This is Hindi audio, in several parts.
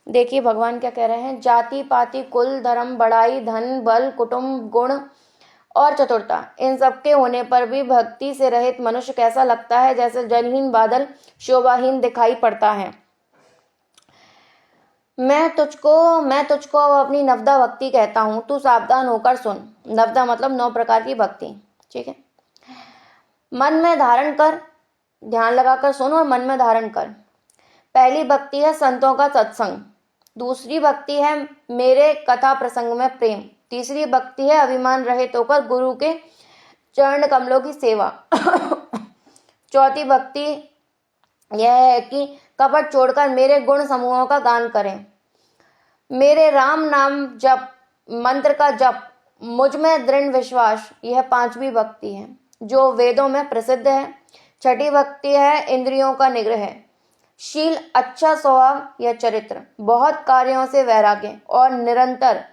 देखिए भगवान क्या कह रहे हैं, जाति पाति कुल धर्म बड़ाई धन बल कुटुंब गुण और चतुरता, इन सबके होने पर भी भक्ति से रहित मनुष्य कैसा लगता है, जैसे जलहीन बादल शोभाहीन दिखाई पड़ता है। मैं तुझको अब अपनी नवदा भक्ति कहता हूं, तू सावधान होकर सुन। नवदा मतलब 9 प्रकार की भक्ति, ठीक है। मन में धारण कर, ध्यान लगाकर सुन और मन में धारण कर। पहली भक्ति है संतों का सत्संग, दूसरी भक्ति है मेरे कथा प्रसंग में प्रेम, तीसरी भक्ति है अभिमान रहित होकर गुरु के चरण कमलों की सेवा चौथी भक्ति यह है कि कपट छोड़कर मेरे गुण समूहों का गान करें। मेरे राम नाम जप, मंत्र का जप, मुझ में दृढ़ विश्वास, यह 5वीं भक्ति है जो वेदों में प्रसिद्ध है। छठी भक्ति है इंद्रियों का निग्रह, शील, अच्छा स्वभाव या चरित्र, बहुत कार्यों से वैराग्य और निरंतर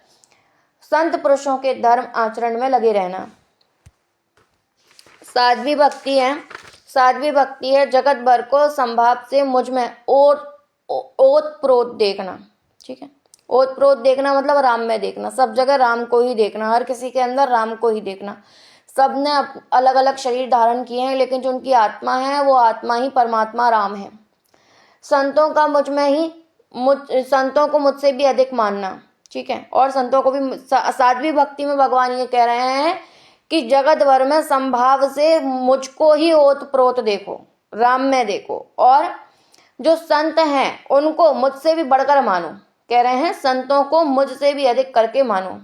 संत पुरुषों के धर्म आचरण में लगे रहना। सातवीं भक्ति है जगत भर को संभाव से मुझ में ओतप्रोत देखना, ठीक है। ओतप्रोत देखना मतलब राम में देखना, सब जगह राम को ही देखना, हर किसी के अंदर राम को ही देखना। सब ने अलग अलग शरीर धारण किए हैं, लेकिन जो उनकी आत्मा है वो आत्मा ही परमात्मा राम है। संतों को मुझसे भी अधिक मानना, ठीक है। और संतों को भी 7वीं भक्ति में भगवान ये कह रहे हैं कि जगत भर में संभाव से मुझको ही ओतप्रोत देखो, राम में देखो, और जो संत हैं उनको मुझसे भी बढ़कर मानो। कह रहे हैं संतों को मुझसे भी अधिक करके मानो।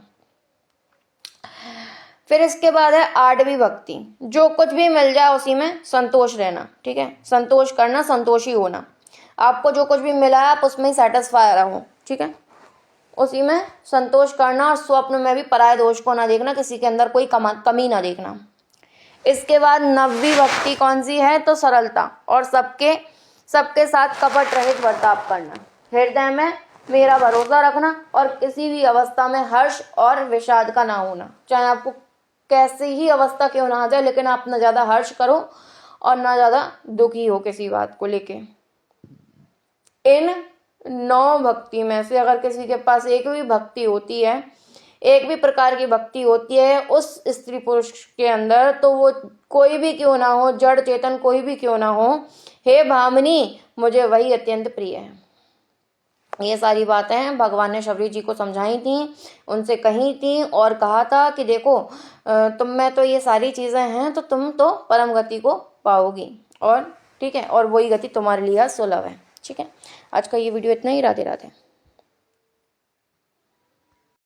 फिर इसके बाद है 8वीं भक्ति, जो कुछ भी मिल जाए उसी में संतोष रहना, ठीक है। संतोष करना, संतोषी होना, आपको जो कुछ भी मिला है आप उसमें ही सेटिस्फाई रहो, ठीक है। उसी में संतोष करना और स्वप्न में भी पराये दोष को ना देखना, किसी के अंदर कोई कमी ना देखना। इसके बाद 9वीं भक्ति कौन सी है, तो सरलता और सबके साथ कपट रहित बर्ताव करना, हृदय में मेरा भरोसा रखना और किसी भी अवस्था में हर्ष और विषाद का ना होना। चाहे आपको कैसी ही अवस्था क्यों ना आ जाए, लेकिन आप ना ज्यादा हर्ष करो और ना ज्यादा दुखी हो किसी बात को लेके। इन 9 भक्ति में से अगर किसी के पास एक भी भक्ति होती है, एक भी प्रकार की भक्ति होती है उस स्त्री पुरुष के अंदर, तो वो कोई भी क्यों ना हो, जड़ चेतन कोई भी क्यों ना हो, हे भामिनी मुझे वही अत्यंत प्रिय है। ये सारी बातें भगवान ने शबरी जी को समझाई थी, उनसे कही थी और कहा था कि देखो तुम में तो ये सारी चीजें हैं, तो तुम तो परम गति को पाओगी, और ठीक है, और वही गति तुम्हारे लिए सुलभ है, ठीक है। आज का ये वीडियो इतना ही। राधे राधे।